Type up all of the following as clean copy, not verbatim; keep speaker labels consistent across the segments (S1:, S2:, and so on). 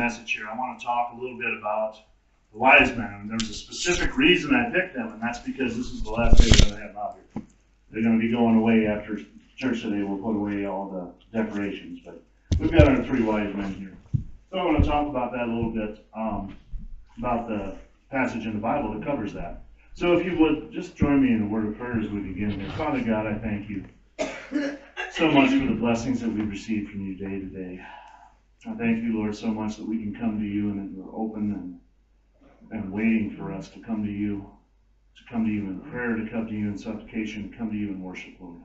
S1: passage here, I want to talk a little bit about the wise men. And there's a specific reason I picked them, and that's because this is the last day we're going to have out here. They're going to be going away after church today. We'll put away all the decorations, but we've got our three wise men here. So I want to talk about that a little bit, about the passage in the Bible that covers that. So if you would, just join me in a word of prayer as we begin here. Father God, I thank you so much for the blessings that we receive from you day to day. I thank you, Lord, so much that we can come to you and that you're open and waiting for us to come to you in prayer, to come to you in supplication, to come to you in worship, Lord.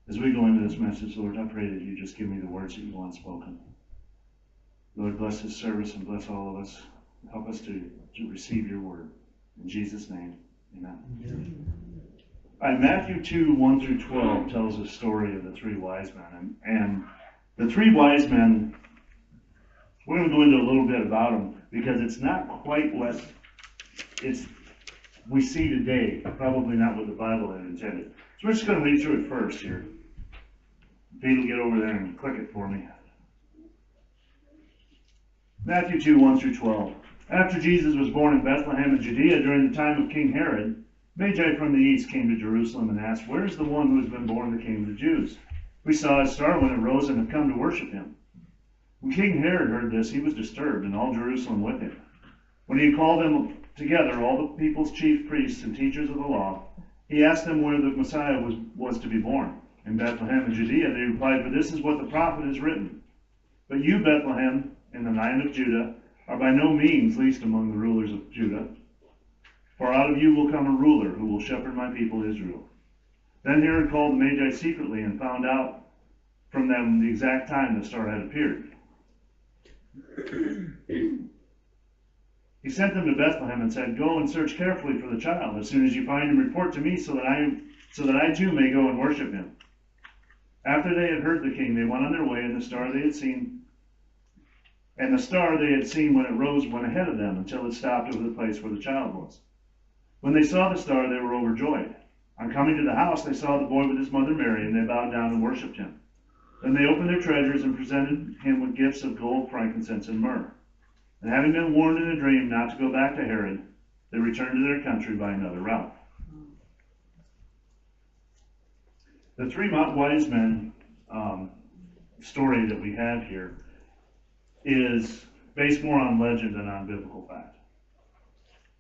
S1: As we go into this message, Lord, I pray that you just give me the words that you want spoken. Lord, bless this service and bless all of us. Help us to receive your word. In Jesus' name, amen. All right, Matthew 2, 1 through 12 tells the story of the three wise men. And the three wise men, we're going to go into a little bit about them because it's not quite what we see today, probably not what the Bible had intended. So we're just going to read through it first here. Pete will get over there and click it for me. Matthew 2, 1 through 12. After Jesus was born in Bethlehem in Judea during the time of King Herod, Magi from the east came to Jerusalem and asked, "Where is the one who has been born the King of the Jews? We saw his star when it rose and have come to worship him." When King Herod heard this, he was disturbed, and all Jerusalem with him. When he had called them together, all the people's chief priests and teachers of the law, he asked them where the Messiah was to be born. In Bethlehem in Judea, they replied, "For this is what the prophet has written. But you, Bethlehem, in the land of Judah, are by no means least among the rulers of Judah. For out of you will come a ruler who will shepherd my people Israel." Then Herod called the Magi secretly and found out from them the exact time the star had appeared. He sent them to Bethlehem and said, "Go and search carefully for the child. As soon as you find him, report to me so that I too may go and worship him." After they had heard the king, they went on their way, and the star they had seen when it rose went ahead of them until it stopped over the place where the child was. When they saw the star, they were overjoyed. On coming to the house, they saw the boy with his mother Mary, and they bowed down and worshipped him. Then they opened their treasures and presented him with gifts of gold, frankincense, and myrrh. And having been warned in a dream not to go back to Herod, they returned to their country by another route. The three wise men story that we have here is based more on legend than on biblical fact.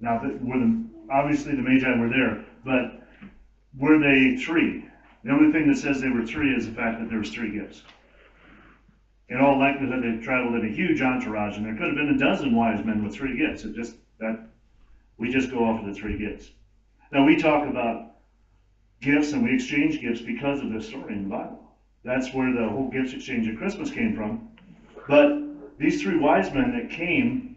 S1: Now, obviously the Magi were there, but were they three? The only thing that says they were three is the fact that there was three gifts. In all likelihood, they traveled in a huge entourage, and there could have been a dozen wise men with three gifts. We just go off of the three gifts. Now, we talk about gifts and we exchange gifts because of this story in the Bible. That's where the whole gifts exchange at Christmas came from. But these three wise men that came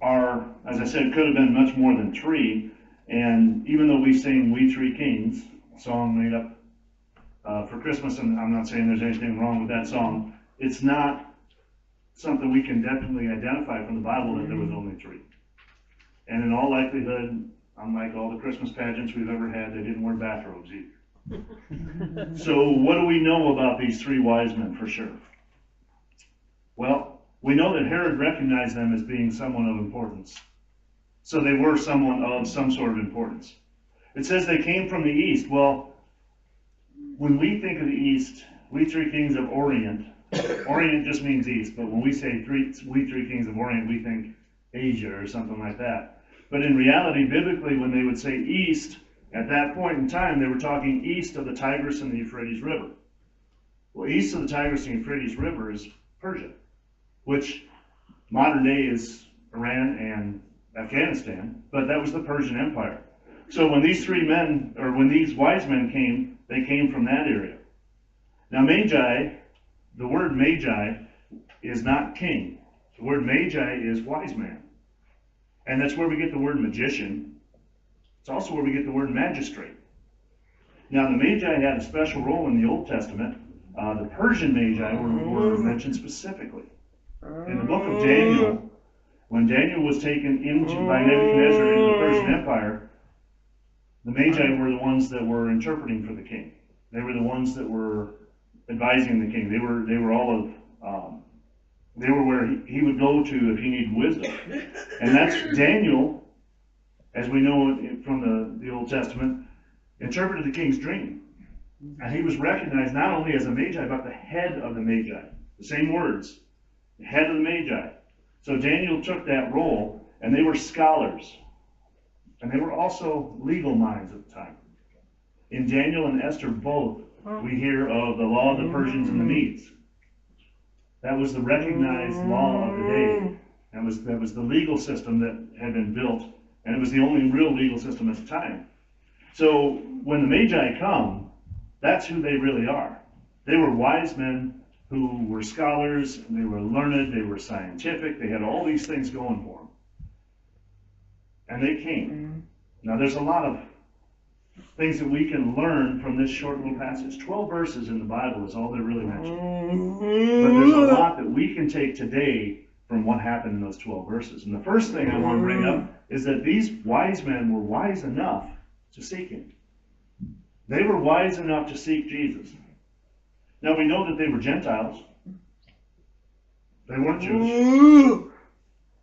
S1: are, as I said, could have been much more than three. And even though we sing "We Three Kings," a song made up for Christmas, and I'm not saying there's anything wrong with that song, it's not something we can definitely identify from the Bible that there was only three. And in all likelihood, unlike all the Christmas pageants we've ever had, they didn't wear bathrobes either. So what do we know about these three wise men for sure? Well, we know that Herod recognized them as being someone of importance. So they were someone of some sort of importance. It says they came from the east. Well, when we think of the east, we three kings of Orient, Orient just means east, but when we say we three kings of Orient, we think Asia or something like that. But in reality, biblically, when they would say east, at that point in time, they were talking east of the Tigris and the Euphrates River. Well, east of the Tigris and Euphrates River is Persia, which modern day is Iran and Afghanistan, but that was the Persian Empire. So when these when these wise men came, they came from that area. Now, Magi, the word Magi is not king. The word Magi is wise man. And that's where we get the word magician. It's also where we get the word magistrate. Now, the Magi had a special role in the Old Testament. The Persian Magi were mentioned specifically. In the book of Daniel, when Daniel was taken by Nebuchadnezzar into the Persian Empire, the Magi were the ones that were interpreting for the king. They were the ones that were advising the king. They were all of They were where he would go to if he needed wisdom. And that's Daniel, as we know from the Old Testament, interpreted the king's dream. And he was recognized not only as a Magi, but the head of the Magi. The same words, the head of the Magi. So Daniel took that role, and they were scholars. And they were also legal minds at the time. In Daniel and Esther both, we hear of the law of the Persians and the Medes. That was the recognized law of the day. That was the legal system that had been built, and it was the only real legal system at the time. So when the Magi come, that's who they really are. They were wise men who were scholars, and they were learned, they were scientific, they had all these things going for them. And they came. Now there's a lot of things that we can learn from this short little passage. 12 verses in the Bible is all they're really mentioned. But there's a lot that we can take today from what happened in those 12 verses. And the first thing I want to bring up is that these wise men were wise enough to seek him. They were wise enough to seek Jesus. Now we know that they were Gentiles. They weren't Jewish.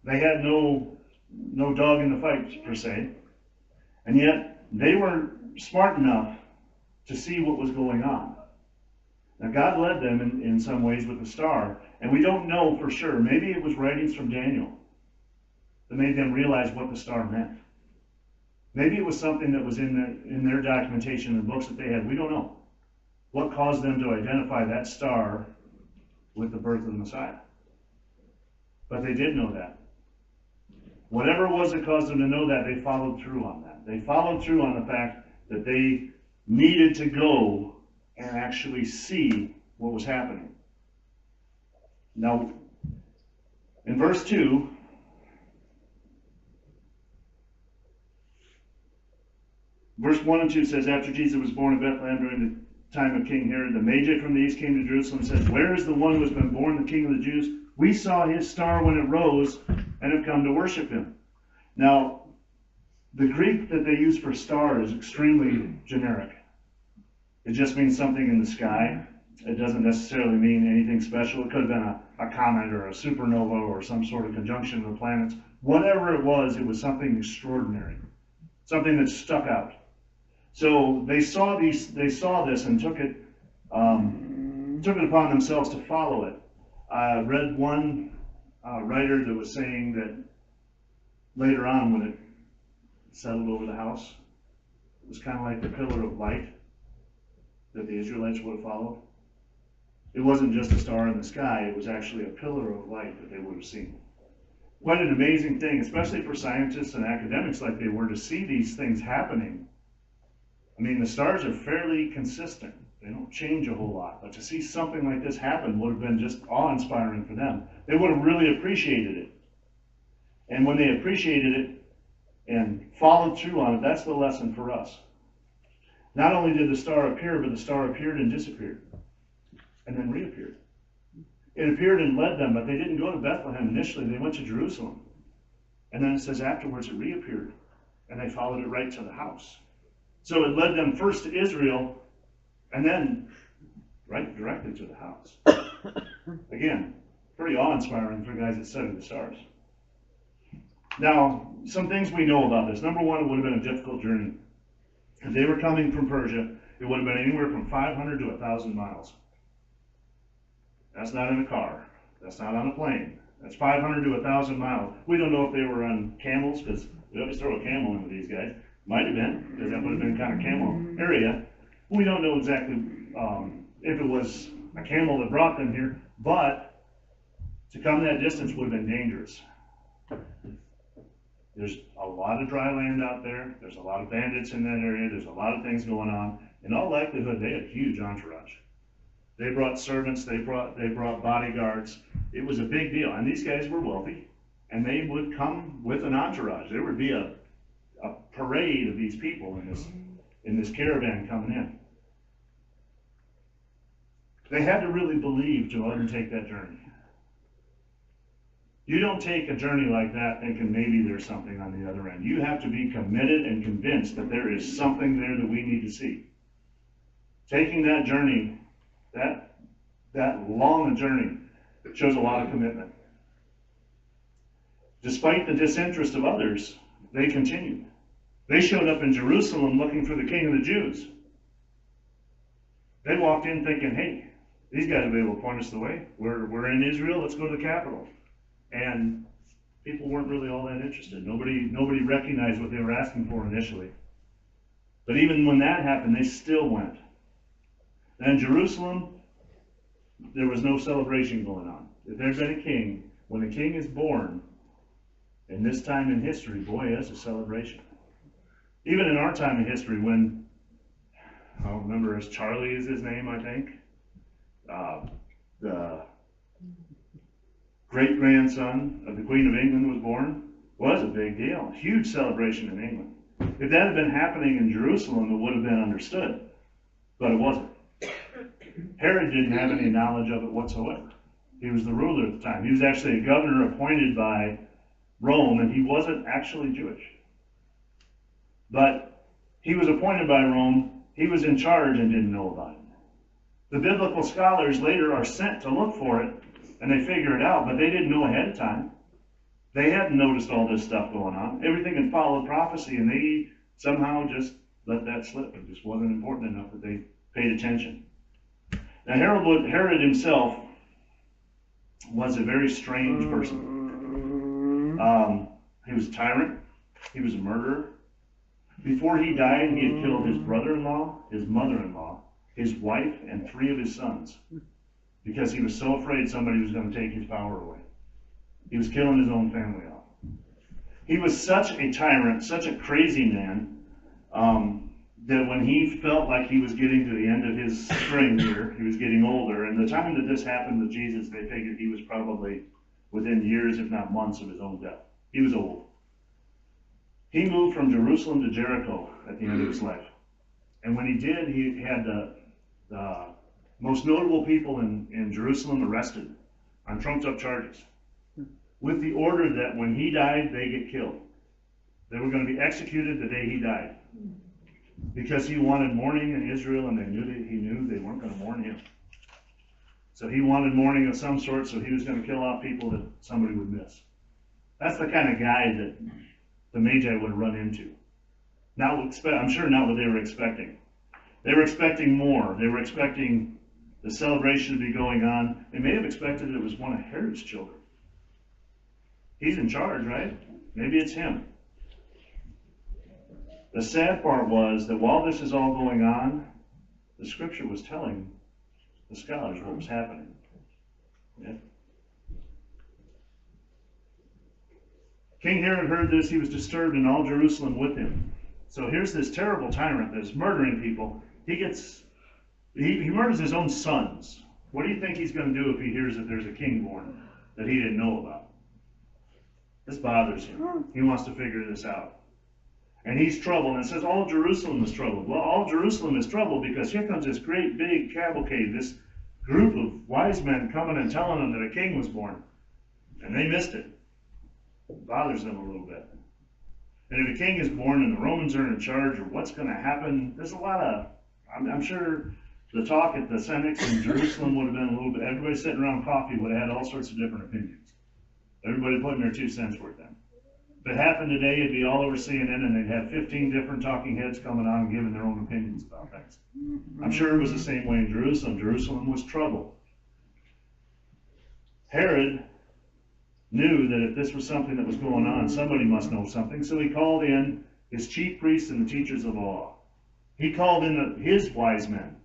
S1: They had no dog in the fight, per se. And yet, they were smart enough to see what was going on. Now, God led them in some ways with the star, and we don't know for sure. Maybe it was writings from Daniel that made them realize what the star meant. Maybe it was something that was in their documentation and books that they had. We don't know. What caused them to identify that star with the birth of the Messiah? But they did know that. Whatever it was that caused them to know that, they followed through on that. They followed through on the fact that they needed to go and actually see what was happening. Now, in verse 2, verse 1 and 2 says, after Jesus was born in Bethlehem during the time of King Herod, the Magi from the east came to Jerusalem and said, where is the one who has been born the King of the Jews? We saw his star when it rose and have come to worship him. Now, the Greek that they use for star is extremely generic. It just means something in the sky. It doesn't necessarily mean anything special. It could have been a comet or a supernova or some sort of conjunction of the planets. Whatever it was something extraordinary, something that stuck out. So they saw this and took it upon themselves to follow it. I read one writer that was saying that later on, when it settled over the house, it was kind of like the pillar of light that the Israelites would have followed. It wasn't just a star in the sky, it was actually a pillar of light that they would have seen. What an amazing thing, especially for scientists and academics like they were, to see these things happening. I mean, the stars are fairly consistent. They don't change a whole lot. But to see something like this happen would have been just awe-inspiring for them. They would have really appreciated it. And when they appreciated it and followed through on it, that's the lesson for us. Not only did the star appear, but the star appeared and disappeared. And then reappeared. It appeared and led them, but they didn't go to Bethlehem initially. They went to Jerusalem. And then it says afterwards it reappeared. And they followed it right to the house. So it led them first to Israel, and then right directly to the house. Again, pretty awe-inspiring for guys that study the stars. Now, some things we know about this. Number one, it would have been a difficult journey. If they were coming from Persia, it would have been anywhere from 500 to 1,000 miles. That's not in a car. That's not on a plane. That's 500 to 1,000 miles. We don't know if they were on camels, because we always throw a camel in with these guys. Might have been, because that would have been kind of camel area. We don't know exactly if it was a camel that brought them here, but to come that distance would have been dangerous. There's a lot of dry land out there. There's a lot of bandits in that area. There's a lot of things going on. In all likelihood, they had a huge entourage. They brought servants. They brought bodyguards. It was a big deal. And these guys were wealthy, and they would come with an entourage. There would be a parade of these people in this caravan coming in. They had to really believe to undertake that journey. You don't take a journey like that thinking maybe there's something on the other end. You have to be committed and convinced that there is something there that we need to see. Taking that journey, that long a journey, It shows a lot of commitment. Despite the disinterest of others, they continued. They showed up in Jerusalem looking for the king of the Jews. They walked in thinking, hey, these guys will be able to point us the way. We're in Israel, let's go to the capital. And people weren't really all that interested. Nobody recognized what they were asking for initially. But even when that happened, they still went. And in Jerusalem, there was no celebration going on. If there's been a king, when a king is born, in this time in history, boy, that's a celebration. Even in our time in history, when, I don't remember, as Charlie is his name, I think, the great-grandson of the Queen of England was born, was a big deal. Huge celebration in England. If that had been happening in Jerusalem, it would have been understood, but it wasn't. Herod didn't have any knowledge of it whatsoever. He was the ruler at the time. He was actually a governor appointed by Rome, and he wasn't actually Jewish. But he was appointed by Rome. He was in charge and didn't know about it. The biblical scholars later are sent to look for it, and they figure it out, but they didn't know ahead of time. They hadn't noticed all this stuff going on. Everything had followed prophecy, and they somehow just let that slip. It just wasn't important enough that they paid attention. Now, Herod himself was a very strange person. He was a tyrant. He was a murderer. Before he died, he had killed his brother-in-law, his mother-in-law, his wife, and 3 of his sons, because he was so afraid somebody was going to take his power away. He was killing his own family off. He was such a tyrant, such a crazy man, that when he felt like he was getting to the end of his string here, he was getting older, and the time that this happened with Jesus, they figured he was probably within years, if not months, of his own death. He was old. He moved from Jerusalem to Jericho at the end of his life. And when he did, he had the most notable people in Jerusalem arrested on trumped-up charges, with the order that when he died, they get killed. They were going to be executed the day he died, because he wanted mourning in Israel, and he knew they weren't going to mourn him. So he wanted mourning of some sort, so he was going to kill off people that somebody would miss. That's the kind of guy that the Magi would have run into. I'm sure not what they were expecting. They were expecting more. They were expecting the celebration to be going on. They may have expected it was one of Herod's children. He's in charge, right? Maybe it's him. The sad part was that while this is all going on, the scripture was telling the scholars what was happening. Yeah. King Herod heard this. He was disturbed, and all Jerusalem with him. So here's this terrible tyrant that's murdering people. He murders his own sons. What do you think he's going to do if he hears that there's a king born that he didn't know about? This bothers him. He wants to figure this out. And he's troubled, and it says all Jerusalem is troubled. Well, all Jerusalem is troubled because here comes this great big cavalcade, this group of wise men coming and telling them that a king was born. And they missed it. It bothers them a little bit. And if a king is born and the Romans are in charge, or what's going to happen, there's a lot of, I'm sure the talk at the Senex in Jerusalem would have been a little bit, everybody sitting around coffee would have had all sorts of different opinions. Everybody putting their 2 cents worth in. If it happened today, it'd be all over CNN, and they'd have 15 different talking heads coming on and giving their own opinions about things. I'm sure it was the same way in Jerusalem. Jerusalem was troubled. Herod knew that if this was something that was going on, somebody must know something, so he called in his chief priests and the teachers of the law. He called in his wise men.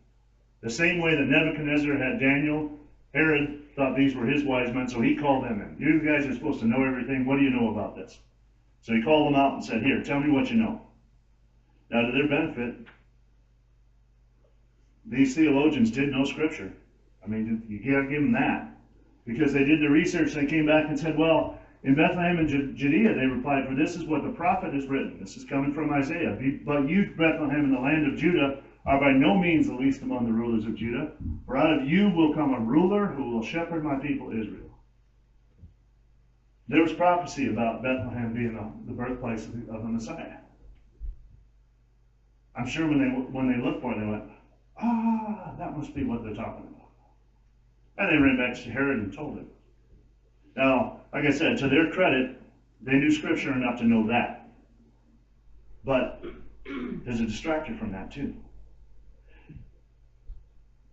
S1: The same way that Nebuchadnezzar had Daniel, Herod thought these were his wise men, so he called them in. You guys are supposed to know everything. What do you know about this? So he called them out and said, here, tell me what you know. Now, to their benefit, these theologians did know Scripture. I mean, you got to give them that. Because they did the research, they came back and said, well, in Bethlehem and Judea, they replied, for this is what the prophet has written. This is coming from Isaiah. But you, Bethlehem, in the land of Judah, are by no means the least among the rulers of Judah. For out of you will come a ruler who will shepherd my people Israel. There was prophecy about Bethlehem being the birthplace of the Messiah. I'm sure when they looked for it, they went, that must be what they're talking about. And they ran back to Herod and told him. Now, like I said, to their credit, they knew Scripture enough to know that. But there's a distractor from that too.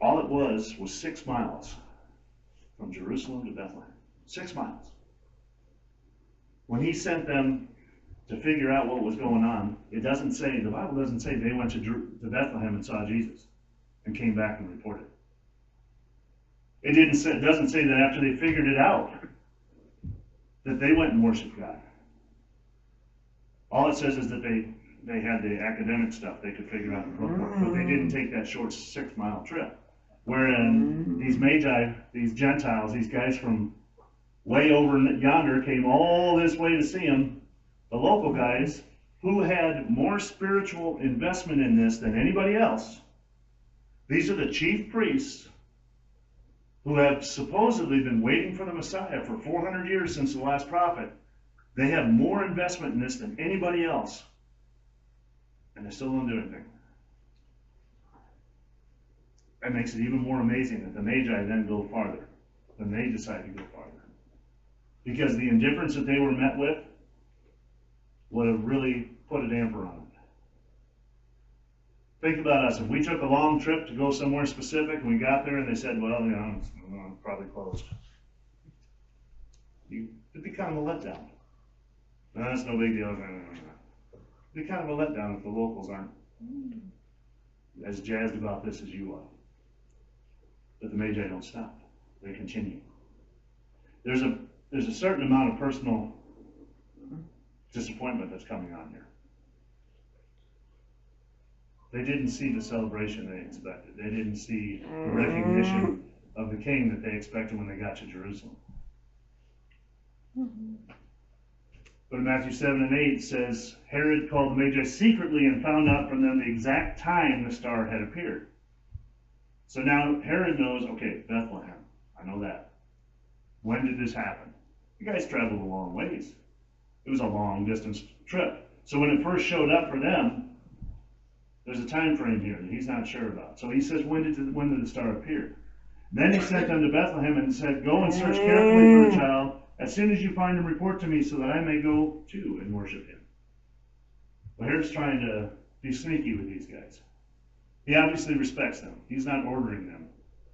S1: All it was 6 miles from Jerusalem to Bethlehem. 6 miles. When he sent them to figure out what was going on, it doesn't say, the Bible doesn't say they went to Bethlehem and saw Jesus and came back and reported. It doesn't say that after they figured it out, that they went and worshiped God. All it says is that they had the academic stuff they could figure out in folklore, but they didn't take that short 6-mile trip. Wherein these Magi, these Gentiles, these guys from way over yonder came all this way to see him, the local guys, who had more spiritual investment in this than anybody else. These are the chief priests who have supposedly been waiting for the Messiah for 400 years since the last prophet. They have more investment in this than anybody else. And they still don't do anything. That makes it even more amazing that the Magi then go farther. Then they decide to go farther. Because the indifference that they were met with would have really put a damper on it. Think about us. If we took a long trip to go somewhere specific and we got there and they said, well, you know, it's probably closed. It'd be kind of a letdown. No, that's no big deal. It'd be kind of a letdown if the locals aren't as jazzed about this as you are. But the Magi don't stop. They continue. There's a certain amount of personal disappointment that's coming on here. They didn't see the celebration they expected. They didn't see the recognition of the king that they expected when they got to Jerusalem. But in Matthew 7 and 8 it says, Herod called the Magi secretly and found out from them the exact time the star had appeared. So now Herod knows, okay, Bethlehem, I know that. When did this happen? You guys traveled a long ways. It was a long distance trip. So when it first showed up for them, there's a time frame here that he's not sure about. So he says, when did the star appear? Then he sent them to Bethlehem and said, go and search carefully for the child. As soon as you find him, report to me so that I may go too and worship him. Well, Herod's trying to be sneaky with these guys. He obviously respects them. He's not ordering them.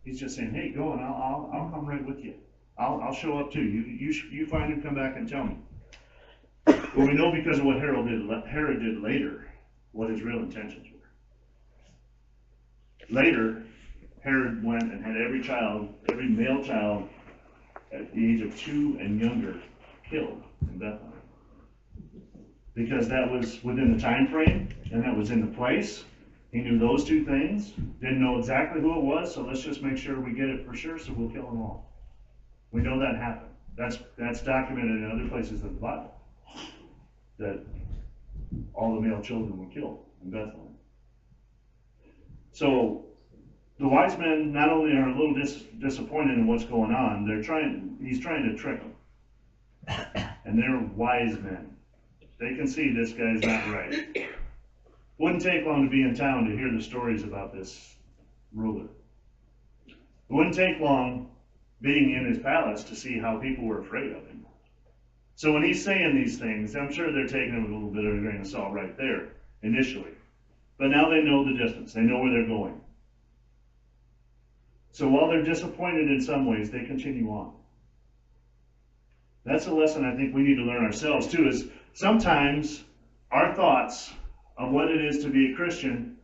S1: He's just saying, hey, go and I'll come right with you. I'll show up too. You find him, come back and tell me. But we know because of what Herod did later, what his real intentions were. Later, Herod went and had every male child at the age of 2 and younger killed in Bethlehem. Because that was within the time frame and that was in the place. He knew those two things, didn't know exactly who it was, so let's just make sure we get it for sure, so we'll kill them all. We know that happened. That's documented in other places in the Bible, that all the male children were killed in Bethlehem. So the wise men not only are a little disappointed in what's going on, he's trying to trick them. And they're wise men. They can see this guy's not right. Wouldn't take long to be in town to hear the stories about this ruler. It wouldn't take long being in his palace to see how people were afraid of him. So when he's saying these things, I'm sure they're taking it with a little bit of a grain of salt right there, initially. But now they know the distance. They know where they're going. So while they're disappointed in some ways, they continue on. That's a lesson I think we need to learn ourselves too, is sometimes our thoughts of what it is to be a Christian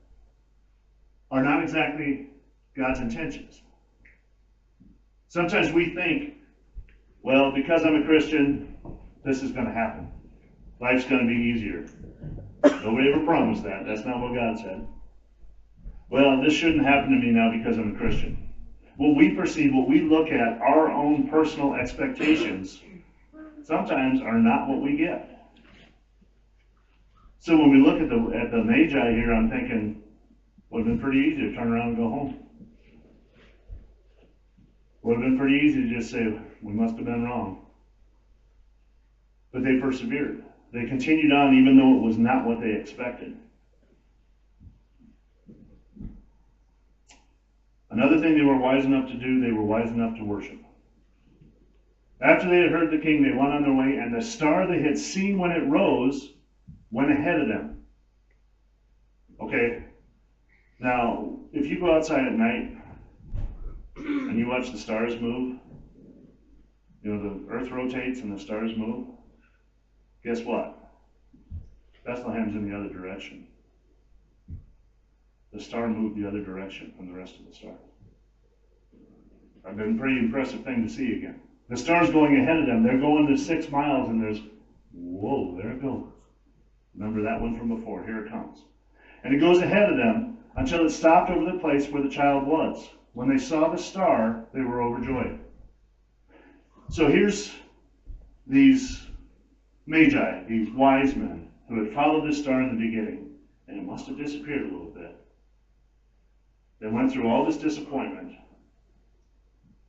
S1: are not exactly God's intentions. Sometimes we think, well, because I'm a Christian, this is going to happen. Life's going to be easier. Nobody ever promised that. That's not what God said. Well, this shouldn't happen to me now because I'm a Christian. What we perceive, what we look at, our own personal expectations, sometimes are not what we get. So when we look at the Magi here, I'm thinking, would have been pretty easy to turn around and go home. Would have been pretty easy to just say, we must have been wrong. But they persevered. They continued on even though it was not what they expected. Another thing they were wise enough to do, they were wise enough to worship. After they had heard the king, they went on their way, and the star they had seen when it rose went ahead of them. Okay, now, if you go outside at night and you watch the stars move, you know, the earth rotates and the stars move, guess what? Bethlehem's in the other direction. The star moved the other direction from the rest of the stars. I've been a pretty impressive thing to see again. The star's going ahead of them. They're going to 6 miles and there's, whoa, there it goes. Remember that one from before. Here it comes. And it goes ahead of them until it stopped over the place where the child was. When they saw the star, they were overjoyed. So here's these Magi, these wise men, who had followed this star in the beginning, and it must have disappeared a little bit. They went through all this disappointment.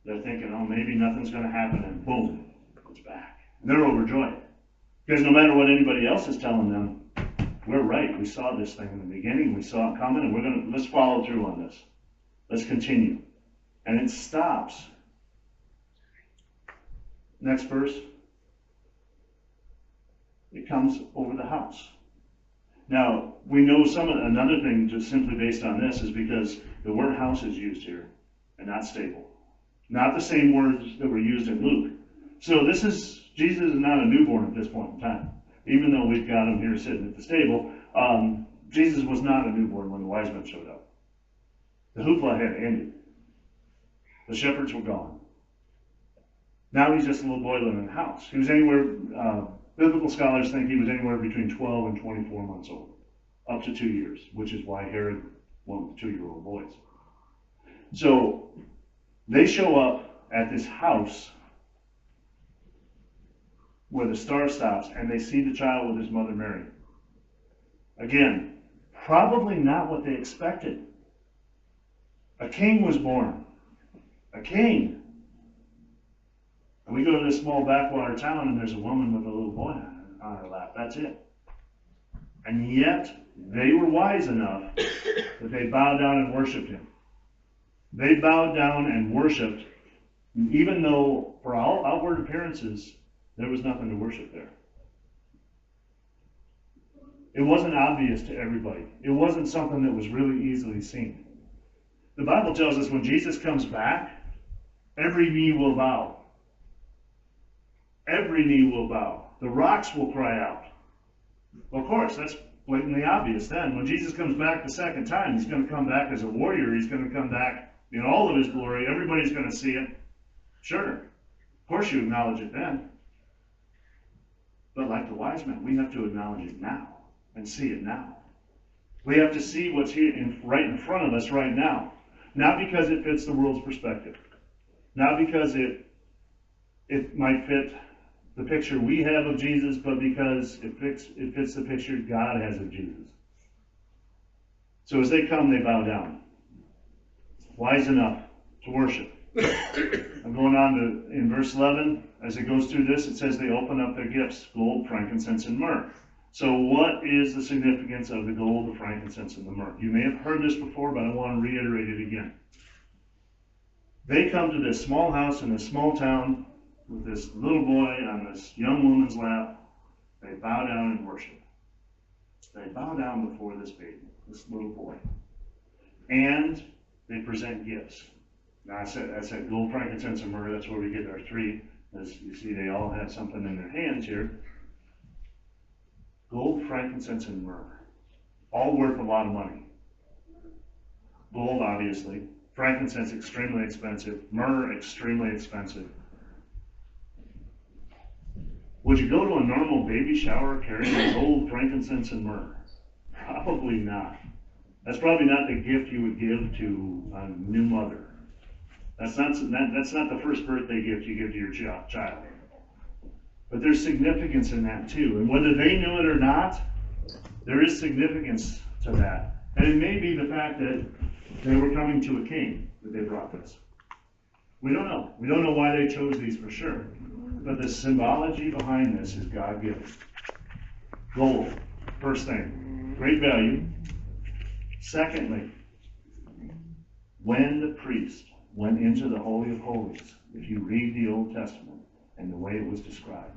S1: They're thinking, oh, maybe nothing's going to happen, and boom, it's back. And they're overjoyed. Because no matter what anybody else is telling them, we're right. We saw this thing in the beginning. We saw it coming, and let's follow through on this. Let's continue. And it stops. Next verse. It comes over the house. Now, we know another thing just simply based on this is because the word house is used here and not stable. Not the same words that were used in Luke. So Jesus is not a newborn at this point in time. Even though we've got him here sitting at the stable, Jesus was not a newborn when the wise men showed up. The hoopla had ended. The shepherds were gone. Now he's just a little boy living in the house. He was biblical scholars think he was anywhere between 12 and 24 months old, up to 2 years, which is why Herod wanted the 2-year-old boys. So they show up at this house where the star stops, and they see the child with his mother Mary. Again, probably not what they expected. A king was born. A king. And we go to this small backwater town, and there's a woman with a little boy on her lap. That's it. And yet, they were wise enough that they bowed down and worshiped him. They bowed down and worshiped, even though, for all outward appearances, there was nothing to worship there. It wasn't obvious to everybody. It wasn't something that was really easily seen. The Bible tells us when Jesus comes back, every knee will bow. Every knee will bow. The rocks will cry out. Well, of course, that's blatantly obvious then. When Jesus comes back the second time, he's going to come back as a warrior. He's going to come back in all of his glory. Everybody's going to see it. Sure. Of course you acknowledge it then. But like the wise men, we have to acknowledge it now and see it now. We have to see what's here right in front of us right now. Not because it fits the world's perspective. Not because it might fit the picture we have of Jesus, but because it fits the picture God has of Jesus. So as they come, they bow down. Wise enough to worship. I'm going on to, in verse 11, as it goes through this, it says they open up their gifts, gold, frankincense, and myrrh. So what is the significance of the gold, the frankincense, and the myrrh? You may have heard this before, but I want to reiterate it again. They come to this small house in this small town with this little boy on this young woman's lap. They bow down and worship. They bow down before this baby, this little boy. And they present gifts. Now I said gold, frankincense, and myrrh. That's where we get our three. As you see, they all have something in their hands here. Gold, frankincense, and myrrh. All worth a lot of money. Gold, obviously. Frankincense, extremely expensive. Myrrh, extremely expensive. Would you go to a normal baby shower carrying gold, frankincense, and myrrh? Probably not. That's probably not the gift you would give to a new mother. That's not the first birthday gift you give to your child. But there's significance in that too. And whether they knew it or not, there is significance to that. And it may be the fact that they were coming to a king that they brought this. We don't know. We don't know why they chose these for sure. But the symbology behind this is God-given. Gold, first thing, great value. Secondly, when the priest went into the Holy of Holies, if you read the Old Testament and the way it was described,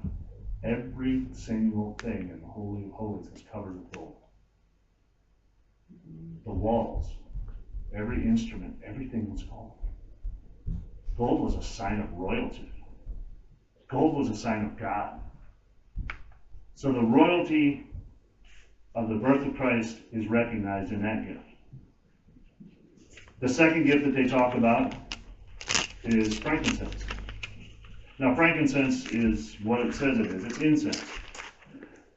S1: every single thing in the Holy of Holies was covered with gold. The walls, every instrument, everything was gold. Gold was a sign of royalty. Gold was a sign of God. So the royalty of the birth of Christ is recognized in that gift. The second gift that they talk about is frankincense. Now, frankincense is what it says it is. It's incense.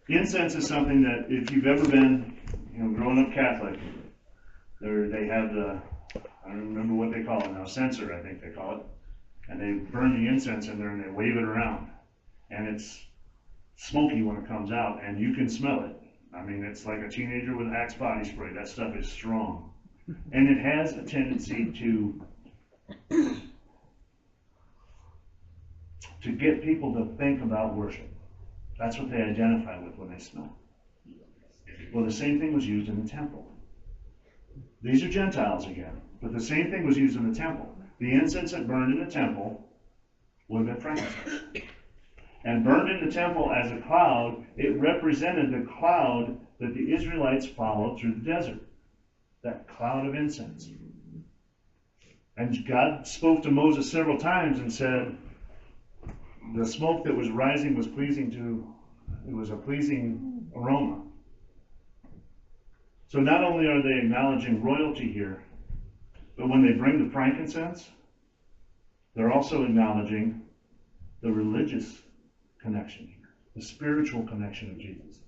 S1: Incense is something that, if you've ever been, growing up Catholic, they have the, I don't remember what they call it now, censer, I think they call it. And they burn the incense in there and they wave it around. And it's smoky when it comes out, and you can smell it. I mean, it's like a teenager with Axe body spray. That stuff is strong. And it has a tendency to get people to think about worship. That's what they identify with when they smell. Well, the same thing was used in the temple. These are Gentiles again, but the same thing was used in the temple. The incense that burned in the temple would have been frankincense. And burned in the temple as a cloud, it represented the cloud that the Israelites followed through the desert. That cloud of incense. And God spoke to Moses several times and said, the smoke that was rising was it was a pleasing aroma. So not only are they acknowledging royalty here, but when they bring the frankincense, they're also acknowledging the religious connection here, the spiritual connection of Jesus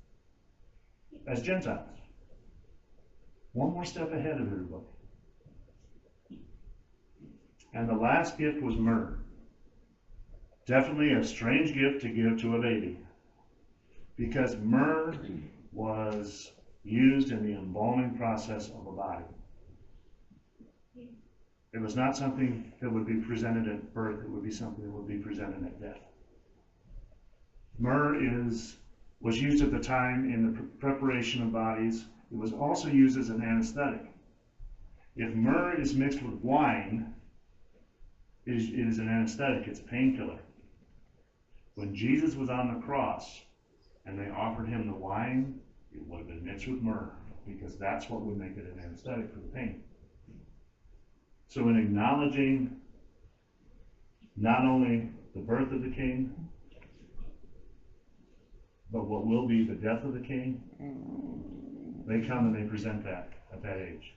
S1: as Gentiles. One more step ahead of everybody. And the last gift was myrrh. Definitely a strange gift to give to a baby, because myrrh was used in the embalming process of a body. It was not something that would be presented at birth, it would be something that would be presented at death. Myrrh was used at the time in the preparation of bodies. It was also used as an anesthetic. If myrrh is mixed with wine, it is an anesthetic, it's a painkiller. When Jesus was on the cross and they offered him the wine, it would have been mixed with myrrh, because that's what would make it an anesthetic for the pain. So in acknowledging not only the birth of the king, but what will be the death of the king, they come and they present that at that age.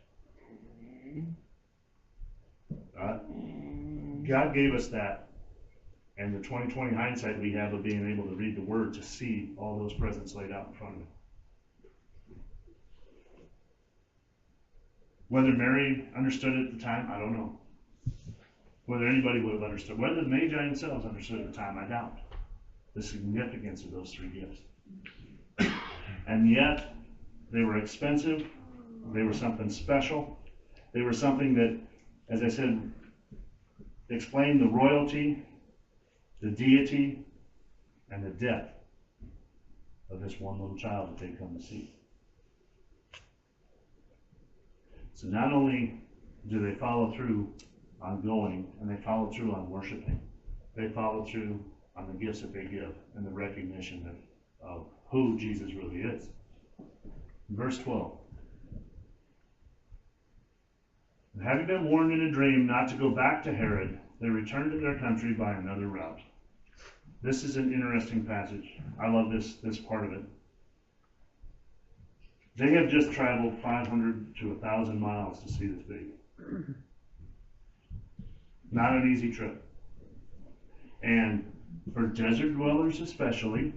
S1: God gave us that, and the 20/20 hindsight we have of being able to read the Word to see all those presents laid out in front of it. Whether Mary understood it at the time, I don't know. Whether anybody would have understood, whether the Magi themselves understood at the time, I doubt the significance of those three gifts. And yet, they were expensive, they were something special, they were something that, as I said, explained the royalty, the deity, and the death of this one little child that they come to see. So not only do they follow through on going, and they follow through on worshiping, they follow through on the gifts that they give and the recognition of who Jesus really is. Verse 12. And having been warned in a dream not to go back to Herod, they returned to their country by another route. This is an interesting passage. I love this part of it. They have just traveled 500 to 1,000 miles to see this baby. Not an easy trip. And for desert dwellers especially,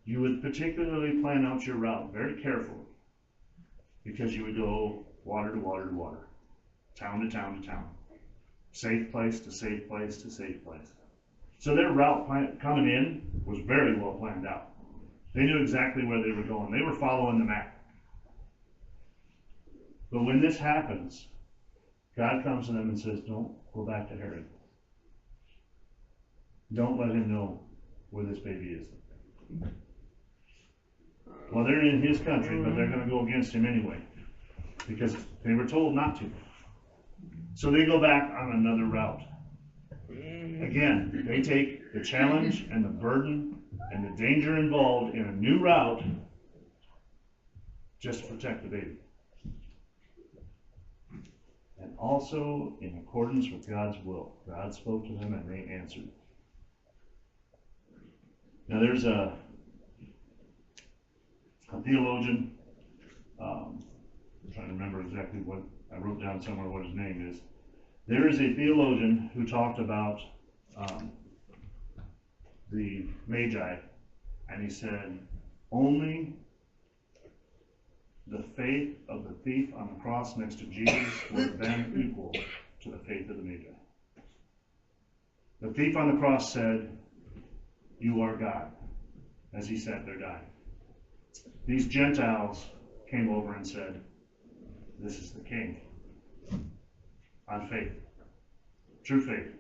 S1: you would particularly plan out your route very carefully, because you would go water to water to water, town to town to town, safe place to safe place to safe place. So their route coming in was very well planned out. They knew exactly where they were going. They were following the map. But when this happens, God comes to them and says, don't go back to Herod. Don't let him know where this baby is. Well, they're in his country, but they're going to go against him anyway, because they were told not to. So they go back on another route. Again, they take the challenge and the burden and the danger involved in a new route just to protect the baby. And also in accordance with God's will. God spoke to them and they answered. Now there's a theologian, I'm trying to remember exactly what, I wrote down somewhere what his name is. There is a theologian who talked about the Magi, and he said, only the faith of the thief on the cross next to Jesus would have been equal to the faith of the Magi. The thief on the cross said, you are God, as he sat there dying. These Gentiles came over and said, this is the King. On faith. True faith.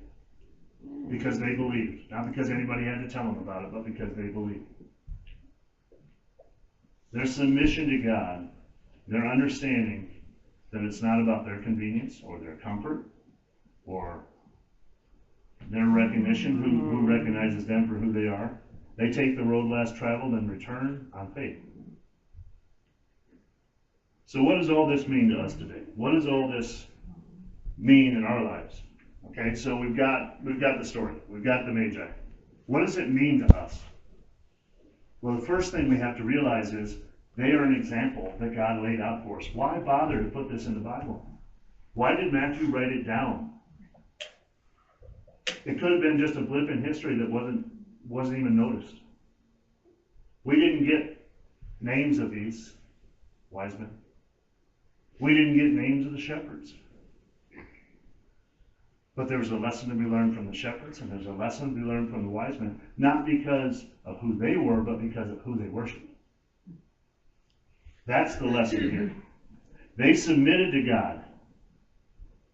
S1: Because they believed. Not because anybody had to tell them about it, but because they believed. Their submission to God, their understanding that it's not about their convenience or their comfort or their recognition, who recognizes them for who they are. They take the road less traveled and return on faith. So what does all this mean to us today? What does all this mean in our lives? Okay, so we've got the story. We've got the Magi. What does it mean to us? Well, the first thing we have to realize is they are an example that God laid out for us. Why bother to put this in the Bible? Why did Matthew write it down? It could have been just a blip in history that wasn't even noticed. We didn't get names of these wise men. We didn't get names of the shepherds. But there was a lesson to be learned from the shepherds, and there's a lesson to be learned from the wise men, not because of who they were, but because of who they worshiped. That's the lesson here. They submitted to God.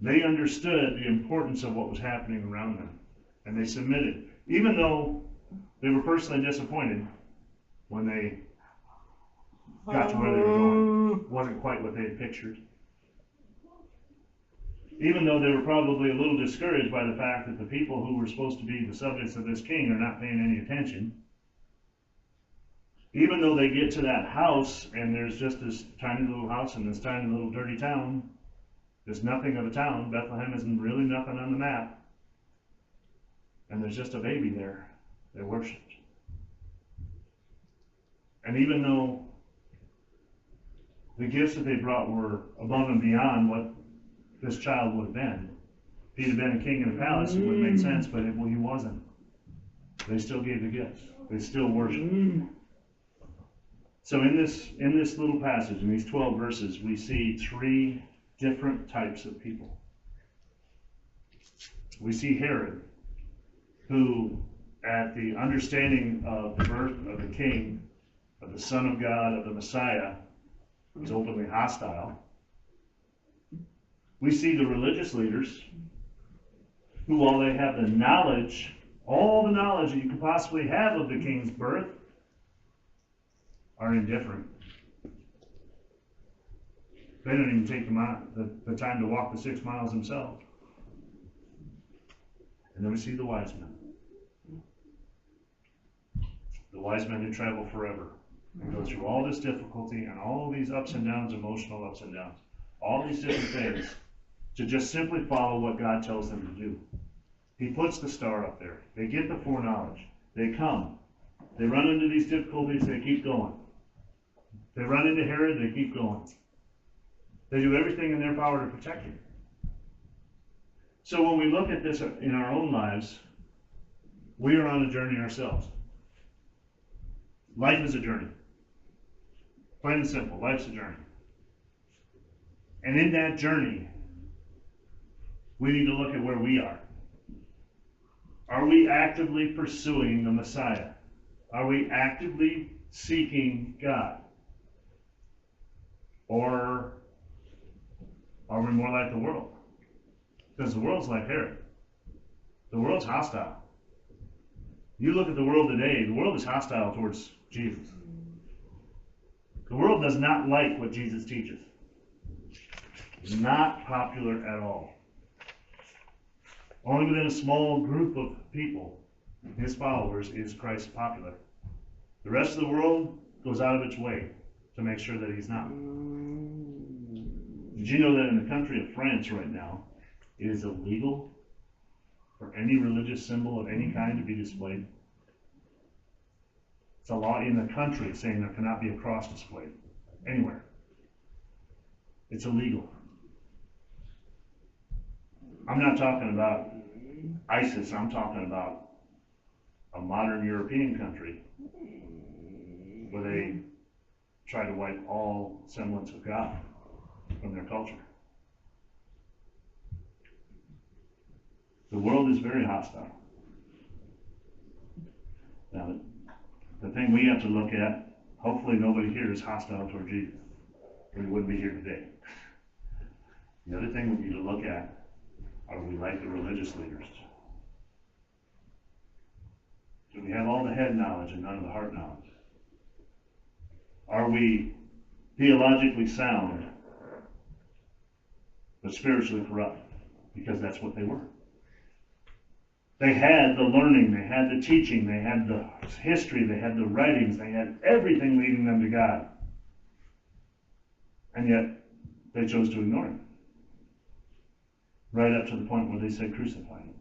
S1: They understood the importance of what was happening around them, and they submitted. Even though they were personally disappointed when they got to where they were going. It wasn't quite what they had pictured. Even though they were probably a little discouraged by the fact that the people who were supposed to be the subjects of this king are not paying any attention. Even though they get to that house and there's just this tiny little house in this tiny little dirty town, there's nothing of a town. Bethlehem isn't really nothing on the map. And there's just a baby there. They worshipped. And even though the gifts that they brought were above and beyond what this child would have been, if he'd have been a king in a palace, it would make sense, but he wasn't. They still gave the gifts. They still worshiped. So in this little passage, in these 12 verses, we see three different types of people. We see Herod, who, at the understanding of the birth of the king, of the Son of God, of the Messiah, was openly hostile. We see the religious leaders, who, while they have the knowledge, all the knowledge that you could possibly have of the king's birth, are indifferent. They don't even take the time to walk the 6 miles themselves. And then we see the wise men. The wise men who travel forever and go through all this difficulty and all these ups and downs, emotional ups and downs, all these different things, to just simply follow what God tells them to do. He puts the star up there. They get the foreknowledge. They come. They run into these difficulties, they keep going. They run into Herod, they keep going. They do everything in their power to protect him. So when we look at this in our own lives, we are on a journey ourselves. Life is a journey. Plain and simple, life's a journey. And in that journey, we need to look at where we are. Are we actively pursuing the Messiah? Are we actively seeking God? Or are we more like the world? Because the world's like Herod. The world's hostile. You look at the world today, the world is hostile towards Jesus. The world does not like what Jesus teaches. It's not popular at all. Only within a small group of people, his followers, is Christ popular. The rest of the world goes out of its way to make sure that he's not. Did you know that in the country of France right now, it is illegal for any religious symbol of any kind to be displayed? It's a law in the country saying there cannot be a cross displayed anywhere. It's illegal. I'm not talking about ISIS, I'm talking about a modern European country where they try to wipe all semblance of God from their culture. The world is very hostile. Now, the thing we have to look at, hopefully nobody here is hostile toward Jesus, or we wouldn't be here today. The other thing we need to look at, are we like the religious leaders? Do we have all the head knowledge and none of the heart knowledge? Are we theologically sound, but spiritually corrupt? Because that's what they were. They had the learning, they had the teaching, they had the history, they had the writings, they had everything leading them to God. And yet, they chose to ignore him. Right up to the point where they said, crucify him.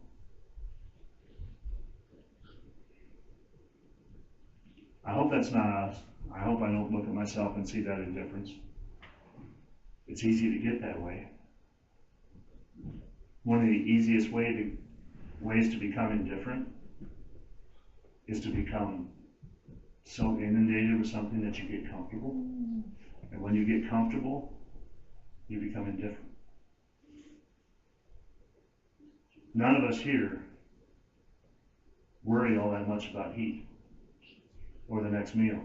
S1: I hope that's not us. I hope I don't look at myself and see that indifference. It's easy to get that way. One of the easiest ways to become indifferent is to become so inundated with something that you get comfortable. And when you get comfortable, you become indifferent. None of us here worry all that much about heat or the next meal.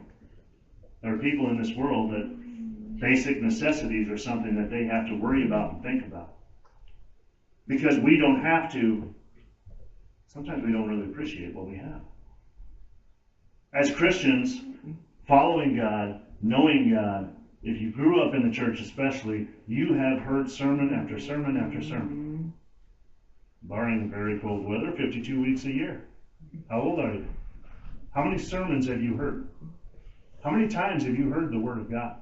S1: There are people in this world that basic necessities are something that they have to worry about and think about. Because we don't have to, sometimes we don't really appreciate what we have. As Christians, following God, knowing God, if you grew up in the church especially, you have heard sermon after sermon after sermon. Barring very cold weather, 52 weeks a year. How old are you? How many sermons have you heard? How many times have you heard the Word of God?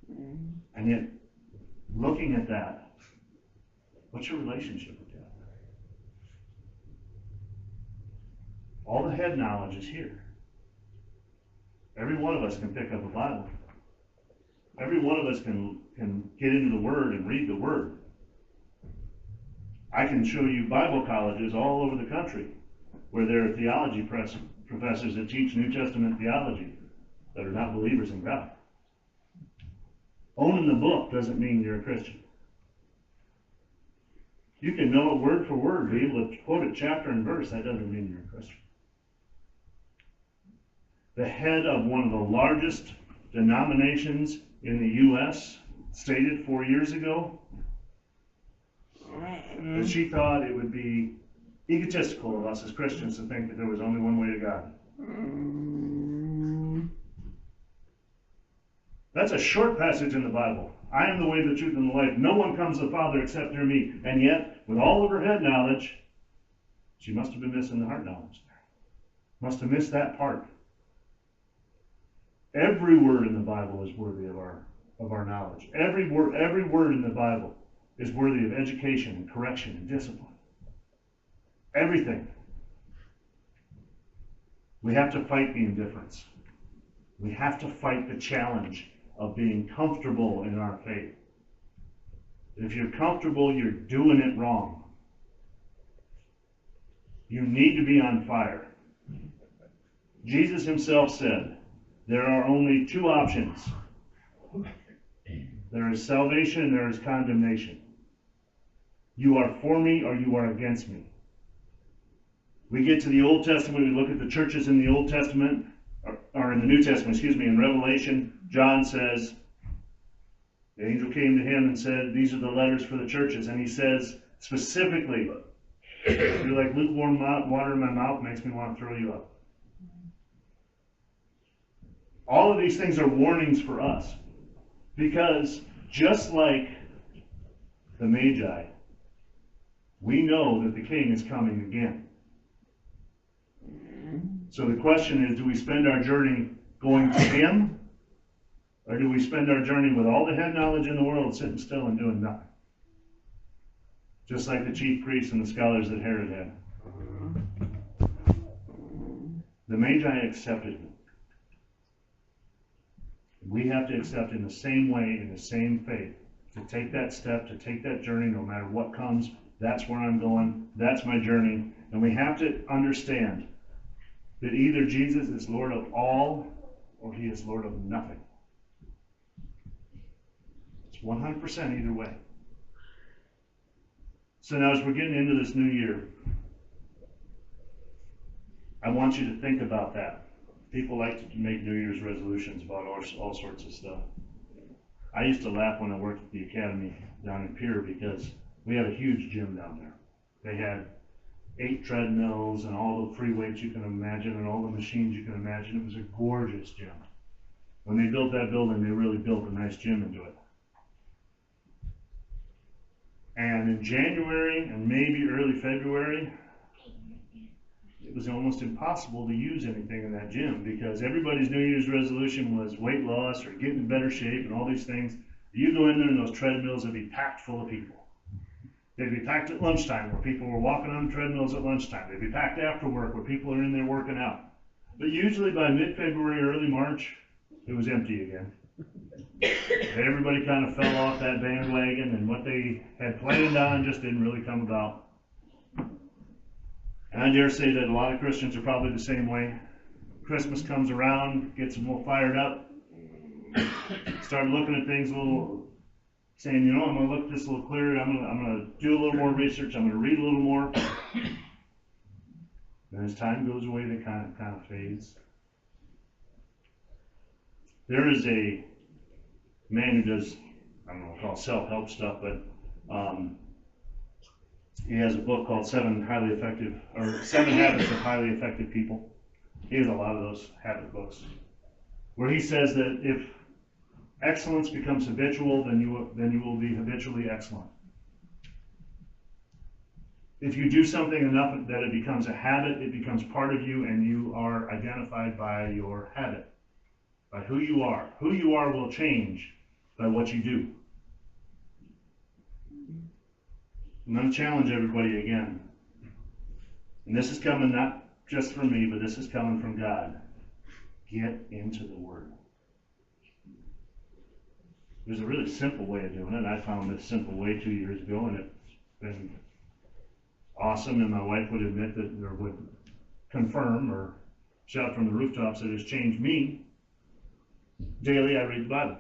S1: And yet, looking at that, what's your relationship with God? All the head knowledge is here. Every one of us can pick up a Bible. Every one of us can get into the Word and read the Word. I can show you Bible colleges all over the country where there are theology professors that teach New Testament theology that are not believers in God. Owning the book doesn't mean you're a Christian. You can know it word for word, be able to quote it chapter and verse. That doesn't mean you're a Christian. The head of one of the largest denominations in the U.S. stated 4 years ago that she thought it would be egotistical of us as Christians to think that there was only one way to God. That's a short passage in the Bible. I am the way, the truth, and the life. No one comes to the Father except through me. And yet, with all of her head knowledge, she must have been missing the heart knowledge there. Must have missed that part. Every word in the Bible is worthy of our knowledge. Every word in the Bible is worthy of education and correction and discipline. Everything. We have to fight the indifference. We have to fight the challenge of being comfortable in our faith. If you're comfortable, you're doing it wrong. You need to be on fire. Jesus himself said, there are only two options. There is salvation and there is condemnation. You are for me or you are against me. We get to the Old Testament, we look at the churches in the Old Testament, or in the New Testament, in Revelation, John says, the angel came to him and said, these are the letters for the churches. And he says specifically, you're like lukewarm water in my mouth, makes me want to throw you up. All of these things are warnings for us. Because just like the Magi, We know that the King is coming again. So the question is, do we spend our journey going to him? Or do we spend our journey with all the head knowledge in the world, sitting still and doing nothing? Just like the chief priests and the scholars that Herod had. The Magi accepted him. We have to accept in the same way, in the same faith, to take that step, to take that journey, no matter what comes. That's where I'm going. That's my journey. And we have to understand that either Jesus is Lord of all, or he is Lord of nothing. It's 100% either way. So now as we're getting into this new year, I want you to think about that. People like to make New Year's resolutions about all sorts of stuff. I used to laugh when I worked at the academy down in Pierre because we had a huge gym down there. They had 8 treadmills and all the free weights you can imagine and all the machines you can imagine. It was a gorgeous gym. When they built that building, they really built a nice gym into it. And in January and maybe early February, it was almost impossible to use anything in that gym because everybody's New Year's resolution was weight loss or getting in better shape and all these things. You go in there and those treadmills would be packed full of people. They'd be packed at lunchtime where people were walking on treadmills at lunchtime. They'd be packed after work where people are in there working out. But usually by mid-February, early March, it was empty again. Everybody kind of fell off that bandwagon and what they had planned on just didn't really come about. And I dare say that a lot of Christians are probably the same way. Christmas comes around, gets them all fired up, start looking at things a little, saying, you know, I'm going to look at this a little clearer, I'm going to do a little more research, I'm going to read a little more. And as time goes away, that kind of fades. There is a man who does, I don't know, call it self-help stuff, but he has a book called 7 Habits of Highly Effective People. He has a lot of those habit books, where he says that if excellence becomes habitual, then you will be habitually excellent. If you do something enough that it becomes a habit, it becomes part of you, and you are identified by your habit, by who you are. Who you are will change by what you do. I'm going to challenge everybody again. And this is coming not just from me, but this is coming from God. Get into the Word. There's a really simple way of doing it. I found this simple way 2 years ago, and it's been awesome. And my wife would admit that, or would confirm or shout from the rooftops that it's changed me. Daily, I read the Bible.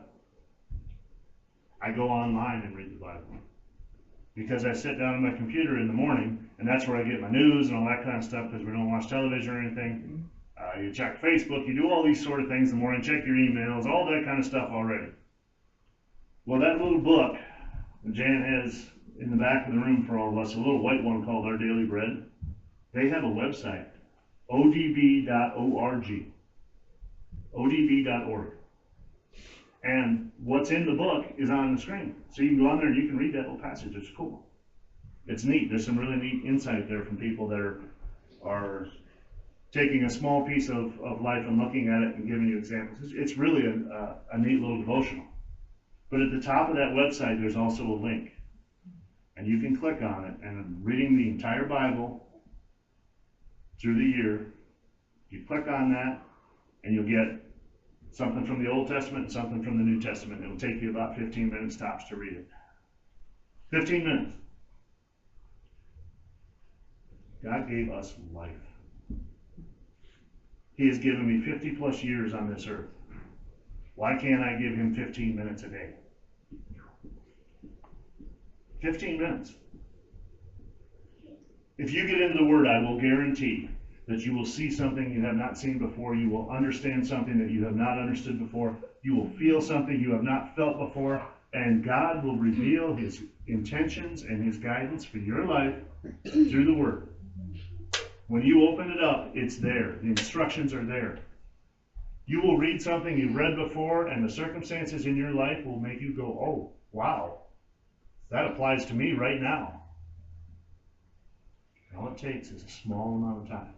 S1: I go online and read the Bible. Because I sit down on my computer in the morning, and that's where I get my news and all that kind of stuff, because we don't watch television or anything. You check Facebook, you do all these sort of things in the morning, check your emails, all that kind of stuff already. Well, that little book that Jan has in the back of the room for all of us, a little white one called Our Daily Bread, they have a website, odb.org. odb.org. And what's in the book is on the screen. So you can go on there and you can read that little passage. It's cool. It's neat. There's some really neat insight there from people that are taking a small piece of life and looking at it and giving you examples. It's really a neat little devotional. But at the top of that website, there's also a link. And you can click on it. And reading the entire Bible through the year, you click on that, and you'll get something from the Old Testament and something from the New Testament. It'll take you about 15 minutes tops to read it. 15 minutes. God gave us life. He has given me 50 plus years on this earth. Why can't I give him 15 minutes a day? 15 minutes. If you get into the Word, I will guarantee that you will see something you have not seen before. You will understand something that you have not understood before. You will feel something you have not felt before. And God will reveal his intentions and his guidance for your life through the Word. When you open it up, it's there. The instructions are there. You will read something you've read before, and the circumstances in your life will make you go, oh, wow, that applies to me right now. All it takes is a small amount of time.